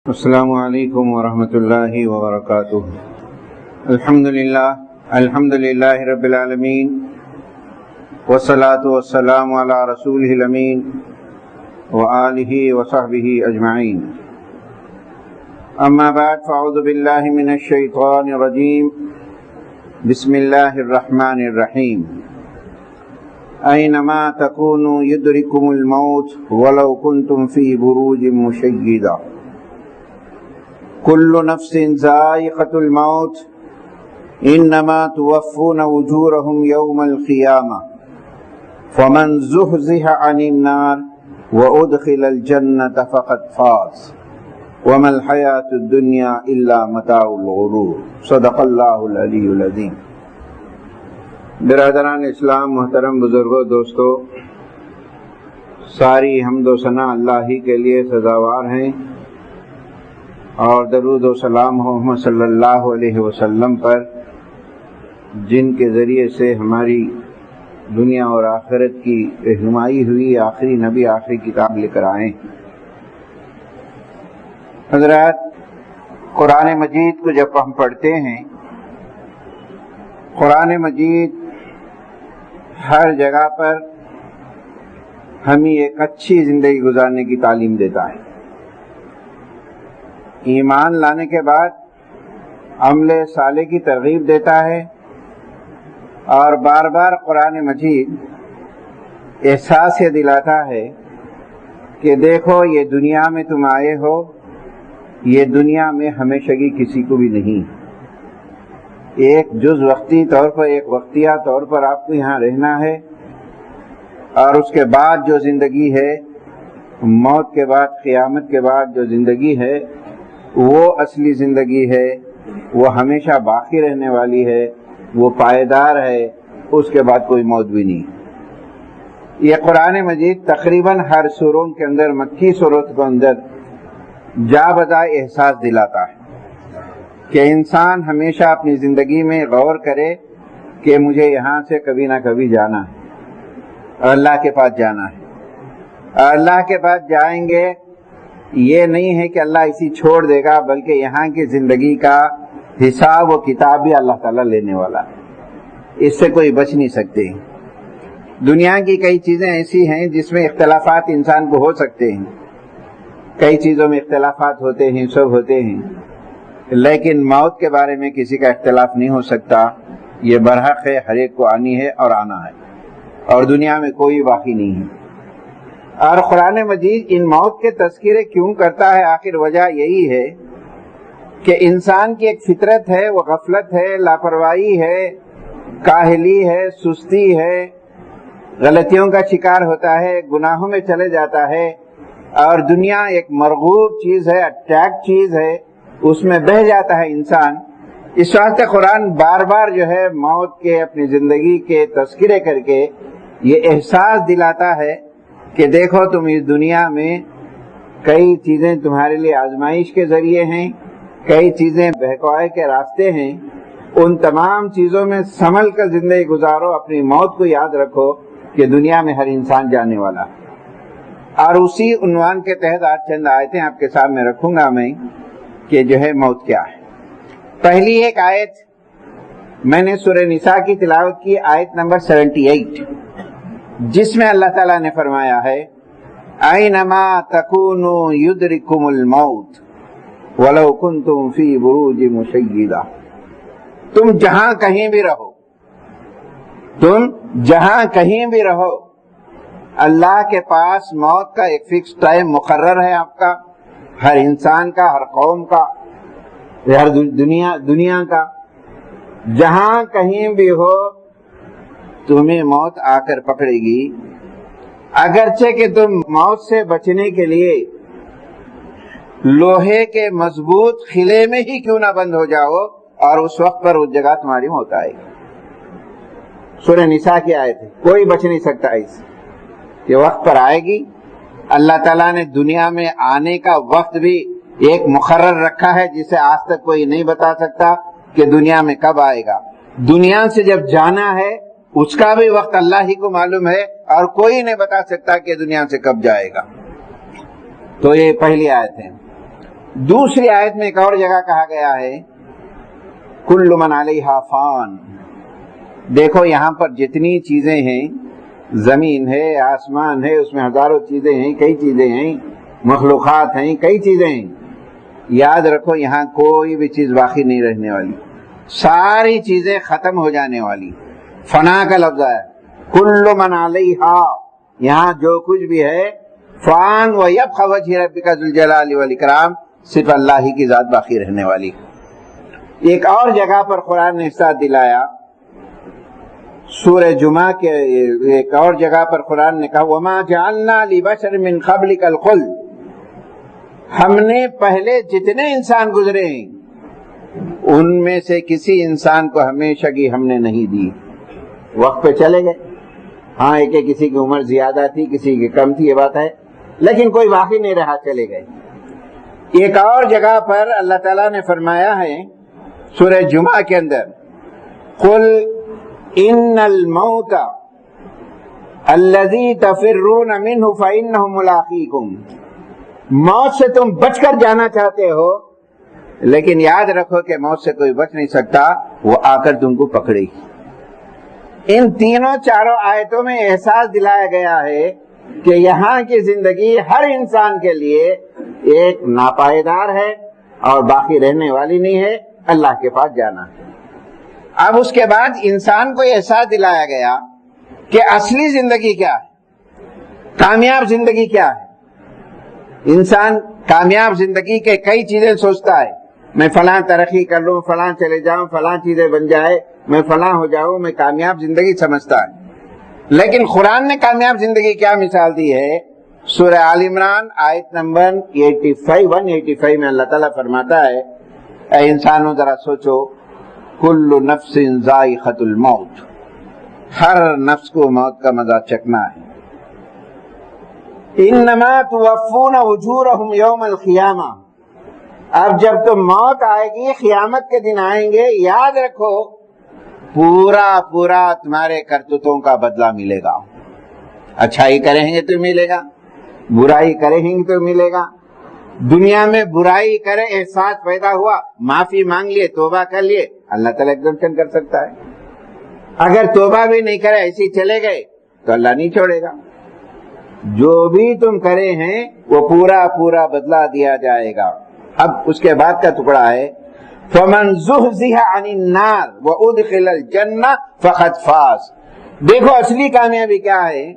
السلام علیکم ورحمۃ اللہ وبرکاتہ۔ الحمد للہ رب العالمین والصلاة والسلام علی رسولہ الامین وآلہ وصحبہ اجمعین، اما بعد فاعوذ باللہ من الشیطان الرجیم، بسم اللہ الرحمن الرحیم۔ اینما تکونوا یدرککم الموت ولو کنتم فی بروج مشیدہ، کل نفس ذائقۃ الموت انما توفون اجورهم یوم القیامہ فمن زحزح عن النار وادخل الجنة فقد فاز وما الحیاۃ الدنیا الا متاع الغرور، صدق اللہ العلی العظیم۔ برادران اسلام، محترم بزرگوں، دوستو، ساری حمد و ثنا اللہ ہی کے لیے سزاوار ہیں، اور درود و سلام محمد صلی اللہ علیہ وسلم پر، جن کے ذریعے سے ہماری دنیا اور آخرت کی رہنمائی ہوئی، آخری نبی آخری کتاب لے کر آئے۔ حضرات، قرآن مجید کو جب ہم پڑھتے ہیں، قرآن مجید ہر جگہ پر ہمیں ایک اچھی زندگی گزارنے کی تعلیم دیتا ہے۔ ایمان لانے کے بعد عمل صالح کی ترغیب دیتا ہے، اور بار بار قرآن مجید احساس یہ دلاتا ہے کہ دیکھو، یہ دنیا میں تم آئے ہو، یہ دنیا میں ہمیشگی کسی کو بھی نہیں، ایک جز وقتی طور پر، ایک وقتیہ طور پر آپ کو یہاں رہنا ہے، اور اس کے بعد جو زندگی ہے، موت کے بعد، قیامت کے بعد جو زندگی ہے، وہ اصلی زندگی ہے، وہ ہمیشہ باقی رہنے والی ہے، وہ پائیدار ہے، اس کے بعد کوئی موت بھی نہیں۔ یہ قرآن مجید تقریباً ہر سوروں کے اندر، مکی سورت کے اندر جا بجا احساس دلاتا ہے کہ انسان ہمیشہ اپنی زندگی میں غور کرے کہ مجھے یہاں سے کبھی نہ کبھی جانا ہے، اللہ کے پاس جانا ہے۔ اللہ کے پاس جائیں گے، یہ نہیں ہے کہ اللہ اسی چھوڑ دے گا، بلکہ یہاں کی زندگی کا حساب و کتاب بھی اللہ تعالیٰ لینے والا ہے، اس سے کوئی بچ نہیں سکتے۔ دنیا کی کئی چیزیں ایسی ہیں جس میں اختلافات انسان کو ہو سکتے ہیں، کئی چیزوں میں اختلافات ہوتے ہیں، سب ہوتے ہیں، لیکن موت کے بارے میں کسی کا اختلاف نہیں ہو سکتا۔ یہ برحق ہے، ہر ایک کو آنی ہے اور آنا ہے، اور دنیا میں کوئی باقی نہیں ہے۔ اور قرآن مجید ان موت کے تذکرے کیوں کرتا ہے؟ آخر وجہ یہی ہے کہ انسان کی ایک فطرت ہے، وہ غفلت ہے، لاپرواہی ہے، کاہلی ہے، سستی ہے، غلطیوں کا شکار ہوتا ہے، گناہوں میں چلے جاتا ہے، اور دنیا ایک مرغوب چیز ہے، اٹریکٹ چیز ہے، اس میں بہہ جاتا ہے انسان۔ اس واسطے قرآن بار بار جو ہے موت کے، اپنی زندگی کے تذکرے کر کے یہ احساس دلاتا ہے کہ دیکھو، تم اس دنیا میں کئی چیزیں تمہارے لیے آزمائش کے ذریعے ہیں، کئی چیزیں بہکوائے کے راستے ہیں، ان تمام چیزوں میں سنبھل کر زندگی گزارو، اپنی موت کو یاد رکھو کہ دنیا میں ہر انسان جانے والا۔ اور اسی عنوان کے تحت آج چند آیتیں آپ کے سامنے رکھوں گا میں، کہ جو ہے موت کیا ہے۔ پہلی ایک آیت میں نے سورہ نساء کی تلاوت کی، آیت نمبر 78، جس میں اللہ تعالیٰ نے فرمایا ہے، اینما تکونوا یدرککم الموت ولو کنتم فی بروج مشیدہ۔ تم جہاں کہیں بھی رہو، تم جہاں کہیں بھی رہو، اللہ کے پاس موت کا ایک فکس ٹائم مقرر ہے، آپ کا، ہر انسان کا، ہر قوم کا، ہر دنیا کا، جہاں کہیں بھی ہو تمہیں موت آ کر پکڑے گی۔ اگرچہ کہ تم موت سے بچنے کے لیے لوہے کے مضبوط قلعے میں ہی کیوں نہ بند ہو جاؤ، اور اس وقت پر اس جگہ تمہاری موت آئے گی۔ سورہ نساء کی آیت ہے، کوئی بچ نہیں سکتا اس، یہ وقت پر آئے گی۔ اللہ تعالیٰ نے دنیا میں آنے کا وقت بھی ایک مقرر رکھا ہے، جسے آج تک کوئی نہیں بتا سکتا کہ دنیا میں کب آئے گا۔ دنیا سے جب جانا ہے، اس کا بھی وقت اللہ ہی کو معلوم ہے، اور کوئی نہیں بتا سکتا کہ دنیا سے کب جائے گا۔ تو یہ پہلی آیت ہے۔ دوسری آیت میں ایک اور جگہ کہا گیا ہے کل من علیہا فان. دیکھو یہاں پر جتنی چیزیں ہیں، زمین ہے، آسمان ہے، اس میں ہزاروں چیزیں ہیں، کئی چیزیں ہیں، مخلوقات ہیں، کئی چیزیں ہیں. یاد رکھو یہاں کوئی بھی چیز باقی نہیں رہنے والی، ساری چیزیں ختم ہو جانے والی. فنا کا لفظ ہے کل من علیہا، یہاں جو کچھ بھی ہے فان ویبقى وجہ ربک ذو الجلال والاکرام، صرف اللہ ہی کی ذات باقی رہنے والی. ایک اور جگہ پر قرآن نے ارشاد دلایا، سورہ جمعہ کے ایک اور جگہ پر قرآن نے کہا وما جعلنا لبشر من قبلک الخلد، ہم نے پہلے جتنے انسان گزرے ہیں ان میں سے کسی انسان کو ہمیشہ کی ہم نے نہیں دی. وقت پہ چلے گئے، ہاں ایک کسی کی عمر زیادہ تھی، کسی کی کم تھی، یہ بات ہے، لیکن کوئی باقی نہیں رہا، چلے گئے. ایک اور جگہ پر اللہ تعالیٰ نے فرمایا ہے سورہ جمعہ کے اندر قل ان الموت الذی تفرون منہ فإنہ ملاقیکم، موت سے تم بچ کر جانا چاہتے ہو لیکن یاد رکھو کہ موت سے کوئی بچ نہیں سکتا، وہ آ کر تم کو پکڑے گی. ان تینوں چاروں آیتوں میں احساس دلایا گیا ہے کہ یہاں کی زندگی ہر انسان کے لیے ایک ناپائیدار ہے اور باقی رہنے والی نہیں ہے، اللہ کے پاس جانا ہے. اب اس کے بعد انسان کو احساس دلایا گیا کہ اصلی زندگی کیا ہے، کامیاب زندگی کیا ہے. انسان کامیاب زندگی کے کئی چیزیں سوچتا ہے، میں فلاں ترقی کر لوں، فلاں چلے جاؤں، فلاں چیزیں بن جائے، میں فلاں ہو جاؤں، میں کامیاب زندگی سمجھتا ہے. لیکن قرآن نے کامیاب زندگی کیا مثال دی ہے؟ سورہ آل عمران آیت نمبر 185 میں اللہ تعالیٰ فرماتا ہے اے انسانوں ذرا سوچو، کل نفس ذائقۃ الموت، ہر نفس کو موت کا مزہ چکھنا ہے. انما توفون اجورہم یوم القیامہ، اب جب تم موت آئے گی، قیامت کے دن آئیں گے، یاد رکھو پورا تمہارے کرتوتوں کا بدلہ ملے گا. اچھائی کریں گے تو ملے گا، برائی کریں گے تو ملے گا. دنیا میں برائی کرے، احساس پیدا ہوا، معافی مانگ لیے، توبہ کر لیے، اللہ تعالیٰ ایگزمپشن کر سکتا ہے. اگر توبہ بھی نہیں کرے، ایسے ہی چلے گئے تو اللہ نہیں چھوڑے گا. جو بھی تم کرے ہیں وہ پورا بدلہ دیا جائے گا. اب اس کے بعد کا ٹکڑا ہے فَمَنْ زُحْزِحَ عَنِ النَّارِ وَأُدْخِلَ الْجَنَّةَ فَقَدْ فَازَ. دیکھو اصلی کامیابی کیا ہے،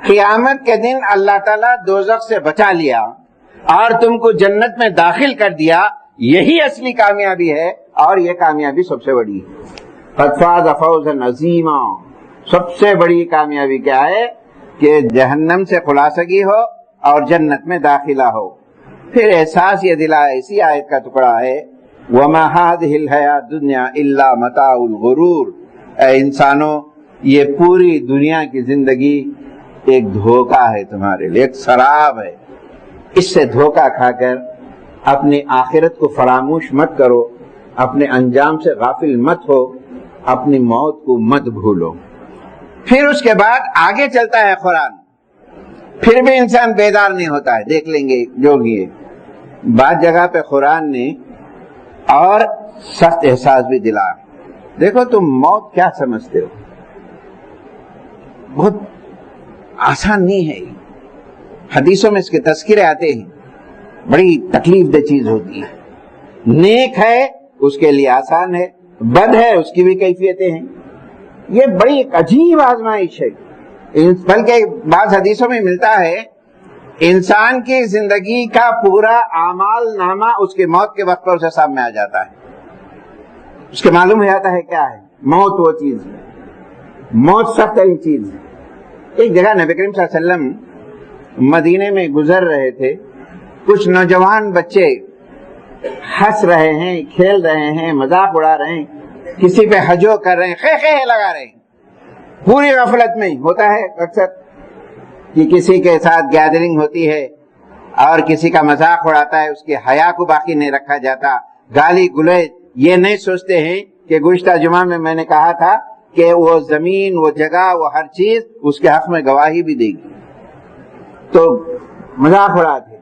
قیامت کے دن اللہ تعالیٰ دوزخ سے بچا لیا اور تم کو جنت میں داخل کر دیا، یہی اصلی کامیابی ہے، اور یہ کامیابی سب سے بڑی ہے. قَدْ فَازَ فَوْزًا عَظِيمًا. سب سے بڑی کامیابی کیا ہے کہ جہنم سے خلاصگی ہو اور جنت میں داخلہ ہو. پھر احساس یہ دلایا اسی آیت کا ٹکڑا ہے وَمَا هَذِهِ الْحَيَاةُ الدُّنْيَا إِلَّا مَتَاعُ الْغُرُورِ. اے انسانوں، یہ پوری دنیا کی زندگی ایک دھوکہ ہے تمہارے لیے، ایک سراب ہے. اس سے دھوکہ کھا کر اپنی آخرت کو فراموش مت کرو، اپنے انجام سے غافل مت ہو، اپنی موت کو مت بھولو. پھر اس کے بعد آگے چلتا ہے قرآن، پھر بھی انسان بیدار نہیں ہوتا ہے. دیکھ لیں گے جو بھی ہے، بعض جگہ پہ قرآن نے اور سخت احساس بھی دلا. دیکھو تم موت کیا سمجھتے ہو، بہت آسان نہیں ہے. حدیثوں میں اس کے تذکرے آتے ہیں، بڑی تکلیف دہ چیز ہوتی ہے. نیک ہے اس کے لیے آسان ہے، بد ہے اس کی بھی کیفیتیں ہیں. یہ بڑی ایک عجیب آزمائش ہے. بلکہ بعض حدیثوں میں ملتا ہے انسان کی زندگی کا پورا اعمال نامہ اس کی موت کے وقت پر اسے سامنے آ جاتا ہے. اس کے معلوم ہو جاتا ہے کیا ہے موت. وہ چیز ہے، موت سخت ترین چیز ہے. ایک جگہ نبی کریم صلی اللہ علیہ وسلم مدینے میں گزر رہے تھے، کچھ نوجوان بچے ہنس رہے ہیں، کھیل رہے ہیں، مذاق اڑا رہے ہیں، کسی پہ ہجو کر رہے ہیں، خے لگا رہے ہیں. پوری غفلت میں ہوتا ہے اکثر کہ کسی کے ساتھ گیدرنگ ہوتی ہے اور کسی کا مذاق اڑاتا ہے، اس کے حیا کو باقی نہیں رکھا جاتا، گالی گلیج. یہ نہیں سوچتے ہیں کہ گزشتہ جمعہ میں میں نے کہا تھا کہ وہ زمین، وہ جگہ، وہ ہر چیز اس کے حق میں گواہی بھی دے گی، تو مذاق اڑاتے.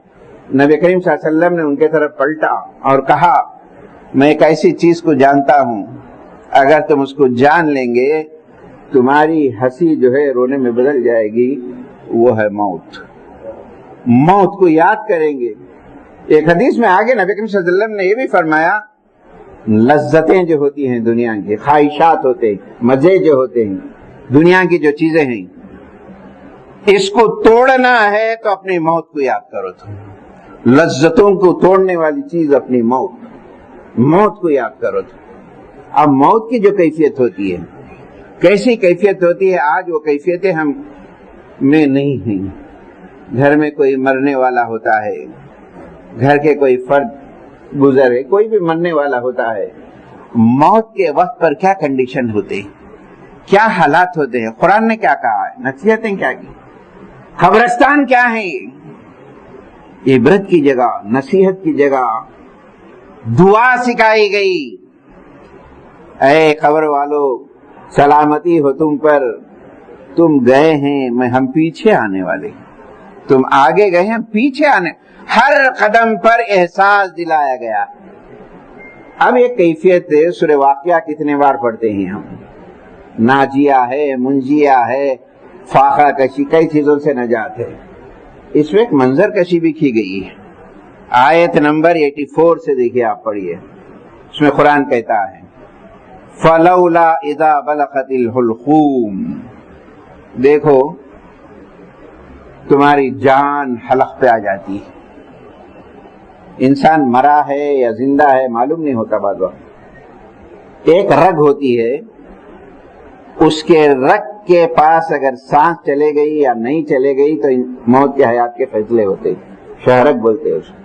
نبی کریم صلی اللہ علیہ وسلم نے ان کے طرف پلٹا اور کہا میں ایک ایسی چیز کو جانتا ہوں اگر تم اس کو جان لیں گے تمہاری ہنسی جو ہے رونے میں بدل جائے گی، وہ ہے موت۔ موت کو یاد کریں گے۔ ایک حدیث میں آگے نبی کریم صلی اللہ علیہ وسلم نے یہ بھی فرمایا لذتیں جو ہوتی ہیں دنیا کی، خواہشات ہوتے ہیں، مزے جو ہوتے ہیں، دنیا کی جو چیزیں ہیں، اس کو توڑنا ہے تو اپنی موت کو یاد کرو۔ تو لذتوں کو توڑنے والی چیز اپنی موت کو یاد کرو۔ تو اب موت کی جو کیفیت ہوتی ہے، کیسی کیفیت ہوتی ہے، آج وہ کیفیتیں ہم میں نہیں ہیں۔ گھر میں کوئی مرنے والا ہوتا ہے، گھر کے کوئی فرد گزر ہے، کوئی بھی مرنے والا ہوتا ہے، موت کے وقت پر کیا کنڈیشن ہوتے ہیں، کیا حالات ہوتے ہیں، قرآن نے کیا کہا ہے، نصیحتیں کیا کی، قبرستان کیا ہے، عبرت کی جگہ، نصیحت کی جگہ، دعا سکھائی گئی۔ اے قبر والو سلامتی ہو تم پر، تم گئے ہیں ہم پیچھے آنے والے، تم آگے گئے ہیں پیچھے آنے، ہر قدم پر احساس دلایا گیا۔ اب یہ کیفیت سورہ واقعہ کتنے بار پڑھتے ہیں ہم، ناجیہ ہے، منجیہ ہے، فاقہ کشی، کئی چیزوں سے نجات ہے۔ اس میں ایک منظر کشی بھی کی گئی ہے، آیت نمبر 84 سے دیکھیے، آپ پڑھیے، اس میں قرآن کہتا ہے فَلَوْلَا إِذَا بَلَغَتِ الْحُلْقُومَ، دیکھو تمہاری جان حلق پہ آ جاتی ہے، انسان مرا ہے یا زندہ ہے معلوم نہیں ہوتا بعد وقت۔ ایک رگ ہوتی ہے، اس کے رگ کے پاس اگر سانس چلے گئی یا نہیں چلے گئی تو موت کے حیات کے فیصلے ہوتے ہیں، شہرک بولتے ہیں اس کو۔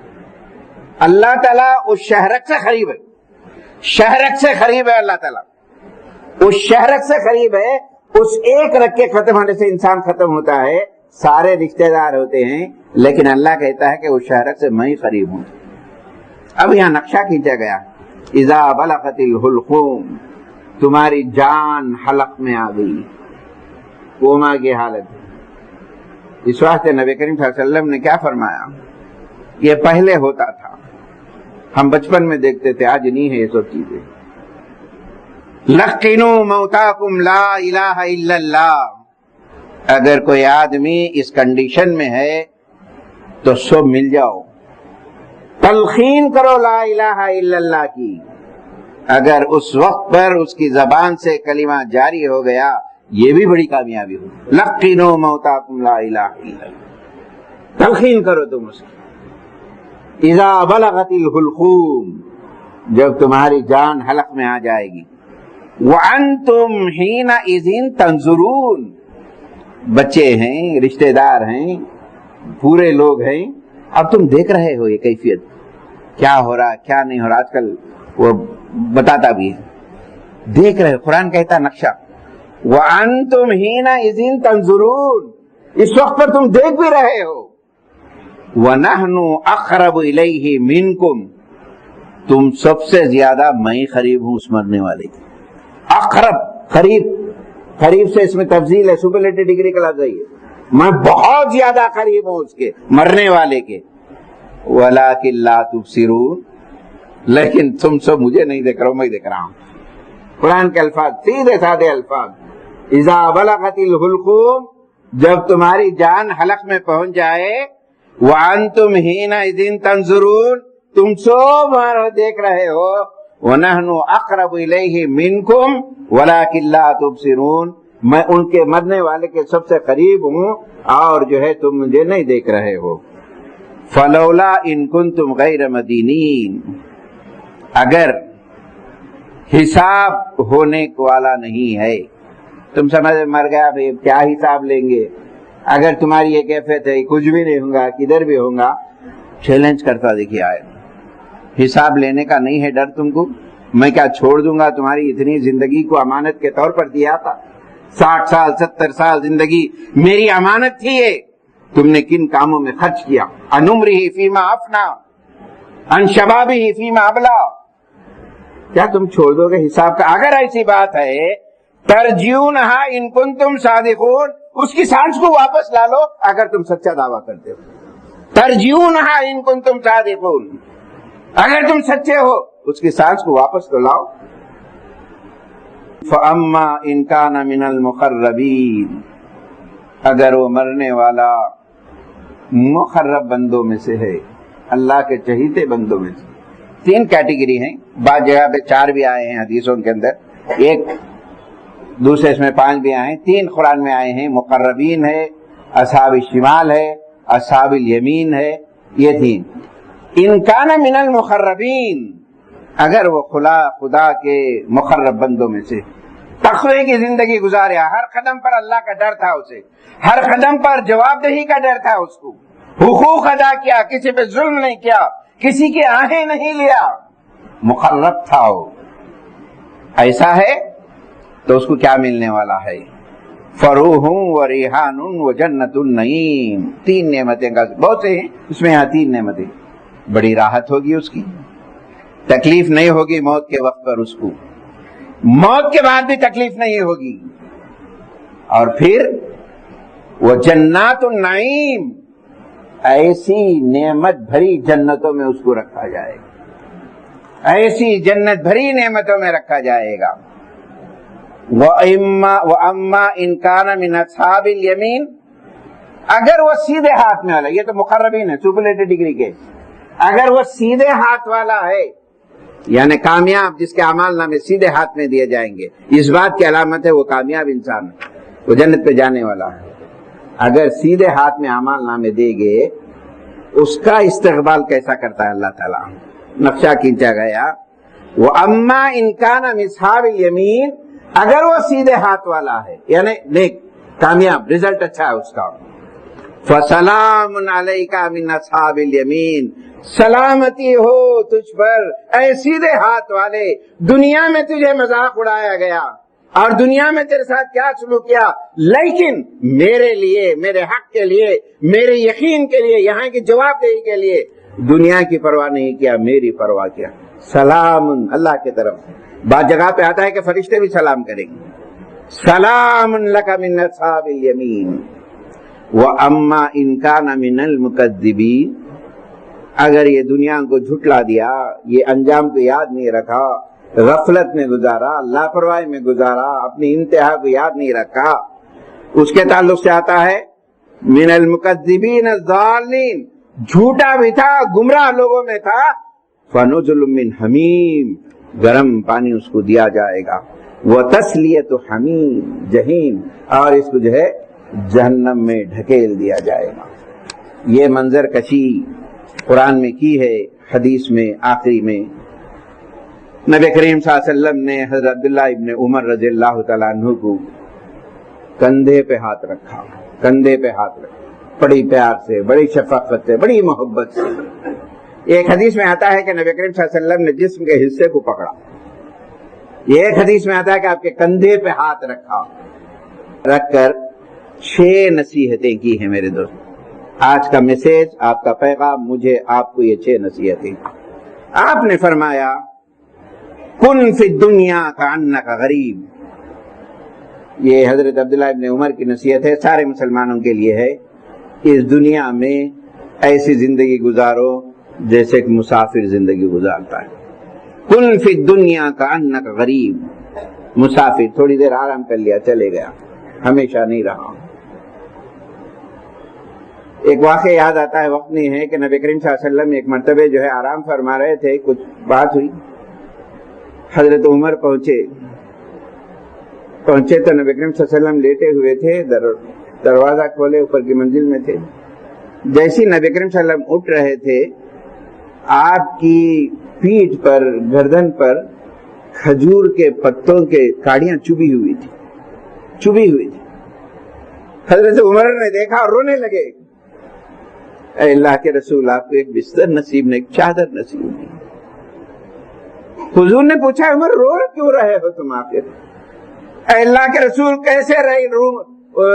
اللہ تعالیٰ اس شہرک سے قریب ہے، شہرک سے قریب ہے، اللہ تعالیٰ اس شہرک سے قریب ہے۔ اس ایک رگ کے ختم ہونے سے انسان ختم ہوتا ہے، سارے رشتہ دار ہوتے ہیں، لیکن اللہ کہتا ہے کہ اس شہرک سے میں ہی قریب ہوں۔ اب یہاں نقشہ کھینچا گیا، اذا بلغت الحلقوم، تمہاری جان حلق میں آ گئی، کوما کی حالت۔ اس واسطے نبی کریم صلی اللہ علیہ وسلم نے کیا فرمایا، یہ پہلے ہوتا تھا، ہم بچپن میں دیکھتے تھے، آج نہیں ہے یہ سب چیزیں۔ لقنوا موتاکم لا الہ الا اللہ، اگر کوئی آدمی اس کنڈیشن میں ہے تو سب مل جاؤ، تلقین کرو لا الہ الا اللہ کی۔ اگر اس وقت پر اس کی زبان سے کلمہ جاری ہو گیا، یہ بھی بڑی کامیابی ہو۔ لقنوا موتاکم لا الہ الا اللہ، تلقین کرو تم اس کی۔ اذا بلغت الحلقوم، جب تمہاری جان حلق میں آ جائے گی۔ وَأَنْتُمْ حِينَئِذٍ تَنْظُرُونَ، بچے ہیں، رشتہ دار ہیں، پورے لوگ ہیں، اب تم دیکھ رہے ہو یہ کیفیت کیا ہو رہا کیا نہیں ہو رہا، آج کل وہ بتاتا بھی ہے، دیکھ رہے، قرآن کہتا نقشہ وَأَنْتُمْ حِينَئِذٍ تَنْظُرُونَ، اس وقت پر تم دیکھ بھی رہے ہو۔ وَنَحْنُ أَقْرَبُ إِلَيْهِ مِنْكُمْ، تم سب سے زیادہ میں قریب ہوں اس مرنے والے کی۔ اقرب، قریب، قریب سے اس میں تفضیل ہے، سپرلیٹو ڈگری کا لفظ ہے، میں بہت زیادہ قریب ہوں اس کے مرنے والے کے۔ وَلَٰكِن لَا تُبْصِرُونَ، لیکن تم سب مجھے نہیں دیکھ رہا ہوں، میں دیکھ رہا ہوں۔ قرآن کے الفاظ سیدھے سادے الفاظ، اذا بلغت الحلقوم، جب تمہاری جان حلق میں پہنچ جائے، وَأَنْتُمْ حِينَئِذٍ تَنْظُرُونَ، تم سب دیکھ رہے ہو۔ وَنَحْنُ أَقْرَبُ إِلَيْهِ مِنْكُمْ وَلَٰكِن لَا تُبْصِرُونَ، میں ان کے مرنے والے کے سب سے قریب ہوں اور جو ہے تم مجھے نہیں دیکھ رہے ہو۔ فَلَوْلَا إِن كُنْتُمْ غَيْرَ مَدِينِينَ، اگر حساب ہونے والا نہیں ہے، تم سمجھ مر گیا بھائی کیا حساب لیں گے، اگر تمہاری یہ کیفیت ہے کچھ بھی نہیں ہوگا، کدھر بھی ہوگا، چیلنج کرتا دیکھیے آئے، حساب لینے کا نہیں ہے ڈر تم کو، میں کیا چھوڑ دوں گا تمہاری اتنی زندگی کو امانت کے طور پر دیا تھا، 60 سال 70 سال زندگی میری امانت تھی یہ، تم نے کن کاموں میں خرچ کیا، انمرہ فیما افنا ان شبابہ فیما ابلا، کیا تم چھوڑ دو گے حساب کا؟ اگر ایسی بات ہے ترجیونہا ان کنتم صادقون، اس کی سانس کو واپس لا لو اگر تم سچا دعویٰ کرتے ہو۔ ترجیونہا ان کنتم صادقون، اگر تم سچے ہو اس کی سانس کو واپس تو لاؤ۔ فَأَمَّا إِن كَانَ مِنَ الْمُقَرَّبِينَ، اگر وہ مرنے والا مقرب بندوں میں سے ہے، اللہ کے چہیتے بندوں میں سے۔ 3 کیٹیگری ہیں، بعض جگہ پہ 4 بھی آئے ہیں حدیثوں کے اندر، ایک دوسرے اس میں 5 بھی آئے ہیں، 3 قرآن میں آئے ہیں، مقربین ہے، اصحاب الشمال ہے، اصحاب الیمین ہے، یہ 3۔ ان کان من المقربین، اگر وہ خدا کے مقرب بندوں میں سے، تقوی کی زندگی گزاریا، ہر قدم پر اللہ کا ڈر تھا اسے، ہر قدم پر جواب دہی کا ڈر تھا اس کو، حقوق ادا کیا، کسی پہ ظلم نہیں کیا، کسی کے آہیں نہیں لیا، مقرب تھا وہ، ایسا ہے تو اس کو کیا ملنے والا ہے؟ فروح و ریحان و جنت النعیم، 3 نعمتیں کا بہت سے ہیں اس میں، یہاں 3 نعمتیں، بڑی راحت ہوگی اس کی، تکلیف نہیں ہوگی موت کے وقت پر، اس کو موت کے بعد بھی تکلیف نہیں ہوگی، اور پھر وہ جنات النعیم، ایسی نعمت بھری جنتوں میں اس کو رکھا جائے گا، ایسی جنت بھری نعمتوں میں رکھا جائے گا۔ وَأَمَّا إِن كَانَ مِنْ أَصْحَابِ الْيَمِينَ، اگر وہ سیدھے ہاتھ میں والا، یہ تو مقربین ہے سپرلیٹو ڈگری کے، اگر وہ سیدھے ہاتھ والا ہے یعنی کامیاب، جس کے اعمال نامے سیدھے ہاتھ میں دیے جائیں گے، اس بات کی علامت ہے وہ کامیاب انسان ہے، وہ جنت پہ جانے والا ہے۔ اگر سیدھے ہاتھ میں اعمال نامے دے گے، اس کا استقبال کیسا کرتا ہے اللہ تعالیٰ، نقشہ کھینچا گیا۔ وَأَمَّا إِن كَانَ مِنْ أَصْحَابِ الْيَمِينَ، اگر وہ سیدھے ہاتھ والا ہے یعنی نیک، کامیاب، رزلٹ اچھا ہے اس کا، فَسَلَامٌ عَلَيْكَ مِنْ أَصْحَابِ الْيَمِينَ، سلامتی ہو تجھ پر اے سیدھے ہاتھ والے، دنیا میں تجھے مذاق اڑایا گیا اور دنیا میں تیرے ساتھ کیا سلوک کیا، لیکن میرے لیے، میرے حق کے لیے، میرے یقین کے لیے، یہاں کی جواب دہی کے لیے دنیا کی پرواہ نہیں کیا، میری پرواہ کیا۔ سلام اللہ کی طرف، بعض جگہ پہ آتا ہے کہ فرشتے بھی سلام کریں گے، سلام لک من اصحاب الیمین۔ وَأَمَّا إِن كَانَ مِنَ الْمُكَذِّبِينَ، اگر یہ دنیا کو جھٹلا دیا، یہ انجام کو یاد نہیں رکھا، غفلت میں گزارا، لاپرواہی میں گزارا، اپنی انتہا کو یاد نہیں رکھا، اس کے تعلق سے آتا ہے من المکذبین الضالین، جھوٹا بھی تھا، گمراہ لوگوں میں تھا، فنزل من حمیم، گرم پانی اس کو دیا جائے گا، وتصلیۃ حمیم جہیم، اور اس کو جو ہے جہنم میں ڈھکیل دیا جائے گا۔ یہ منظر کشی قرآن میں کی ہے، حدیث میں آخری میں نبی کریم صلی اللہ علیہ وسلم نے حضرت عبداللہ ابن عمر رضی اللہ تعالیٰ عنہ کو کندھے پہ ہاتھ رکھا، کندھے پہ ہاتھ رکھا، بڑی پیار سے، بڑی شفقت سے، بڑی محبت سے۔ ایک حدیث میں آتا ہے کہ نبی کریم صلی اللہ علیہ وسلم نے جسم کے حصے کو پکڑا، یہ ایک حدیث میں آتا ہے کہ آپ کے کندھے پہ ہاتھ رکھا، رکھ کر 6 نصیحتیں کی ہیں میرے دوست۔ آج کا میسج، آپ کا پیغام مجھے آپ کو یہ 6 نصیحتیں۔ آپ نے فرمایا کن فی الدنیا کانک غریب، یہ حضرت عبداللہ ابن عمر کی نصیحت ہے، سارے مسلمانوں کے لیے ہے۔ اس دنیا میں ایسی زندگی گزارو جیسے کہ مسافر زندگی گزارتا ہے۔ کن فی الدنیا کانک غریب، مسافر، تھوڑی دیر آرام کر لیا چلے گیا، ہمیشہ نہیں رہا۔ ایک واقعہ یاد آتا ہے، وقت نہیں ہے، کہ نبی کریم صلی اللہ علیہ وسلم ایک مرتبہ جو ہے آرام فرما رہے تھے، کچھ بات ہوئی، حضرت عمر پہنچے تو نبی کریم صلی اللہ علیہ وسلم لیٹے ہوئے تھے، دروازہ کھولے، اوپر کی منزل میں تھے۔ جیسی نبی کریم صلی اللہ علیہ وسلم اٹھ رہے تھے، آپ کی پیٹھ پر، گردن پر کھجور کے پتوں کے کاڑیاں چبھی ہوئی تھی۔ حضرت عمر نے دیکھا اور رونے لگے، اے اللہ کے رسول، آپ کو ایک بستر نصیب نہیں، ایک چادر نصیب نہیں۔ حضور نے پوچھا عمر رو کیوں رہے ہو تم آخر؟ اے اللہ کے رسول کیسے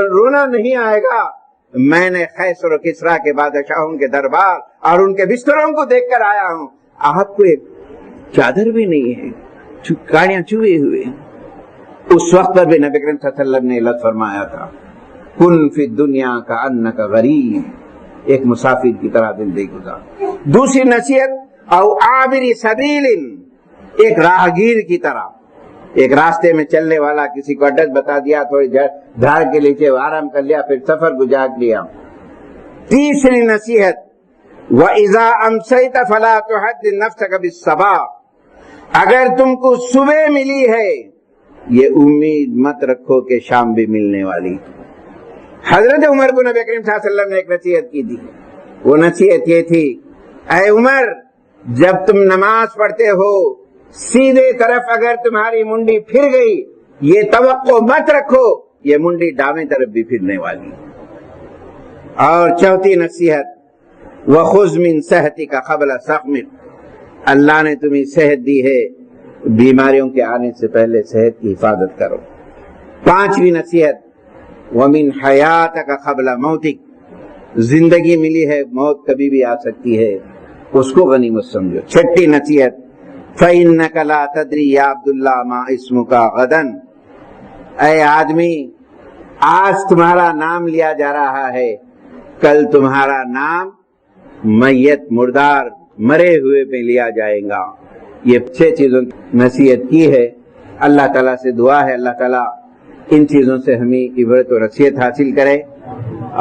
رونا نہیں آئے گا؟ میں نے قیصر و کسریٰ کے بادشاہوں کے دربار اور ان کے بستروں کو دیکھ کر آیا ہوں، آپ کو ایک چادر بھی نہیں ہے، کاڑیاں چوئے ہوئے۔ اس وقت پر بھی نبی کریم صلی اللہ علیہ وسلم نے لفظ فرمایا تھا کن فی الدنیا کانک غریب، ایک مسافر کی طرح زندگی گزار. دوسری نصیحت او عابر سبیل، ایک راہگیر کی طرح، ایک راستے میں چلنے والا، کسی کو ایڈریس بتا دیا، تھوڑی جھاڑ کے نیچے آرام کر لیا، پھر سفر گزار لیا. تیسری نصیحت وَإِذَا أَمْسَيْتَ فَلَا تُحَدِّثْ نَفْسَكَ بِالصَّبَاحِ، اگر تم کو صبح ملی ہے یہ امید مت رکھو کہ شام بھی ملنے والی. حضرت عمر کو نبی کریم صلی اللہ علیہ وسلم نے ایک نصیحت کی تھی. وہ نصیحت یہ تھی، اے عمر جب تم نماز پڑھتے ہو سیدھے طرف اگر تمہاری منڈی پھر گئی یہ توقع مت رکھو یہ منڈی دائیں طرف بھی پھرنے والی. اور چوتھی نصیحت وَخُذْ مِنْ صَحَتِكَ قَبْلَ سَقْمِكَ، اللہ نے تمہیں صحت دی ہے، بیماریوں کے آنے سے پہلے صحت کی حفاظت کرو. پانچویں نصیحت وَمِنْ حَيَاتَكَ قَبْلَ مَوْتِكَ، زندگی ملی ہے موت کبھی بھی آ سکتی ہے، اس کو غنیمت سمجھو. چھٹی نصیحت فَإِنَّكَ لَا تَدْرِي يَا عَبْدُ اللَّهِ مَا اسْمُكَ غَدًا، اے آدمی آج تمہارا نام لیا جا رہا ہے، کل تمہارا نام میت مردار مرے ہوئے پہ لیا جائے گا. یہ 6 چیزوں کی نصیحت کی ہے. اللہ تعالیٰ سے دعا ہے اللہ تعالیٰ ان چیزوں سے ہمیں عبرت و نصیحت حاصل کرے،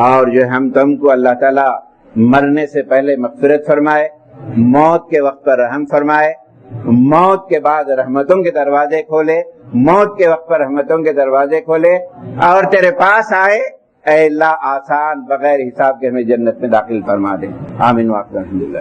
اور جو ہم تم کو اللہ تعالیٰ مرنے سے پہلے مغفرت فرمائے، موت کے وقت پر رحم فرمائے، موت کے بعد رحمتوں کے دروازے کھولے، موت کے وقت پر رحمتوں کے دروازے کھولے، اور تیرے پاس آئے اے اللہ آسان بغیر حساب کے ہمیں جنت میں داخل فرما دے. آمین. الحمدللہ.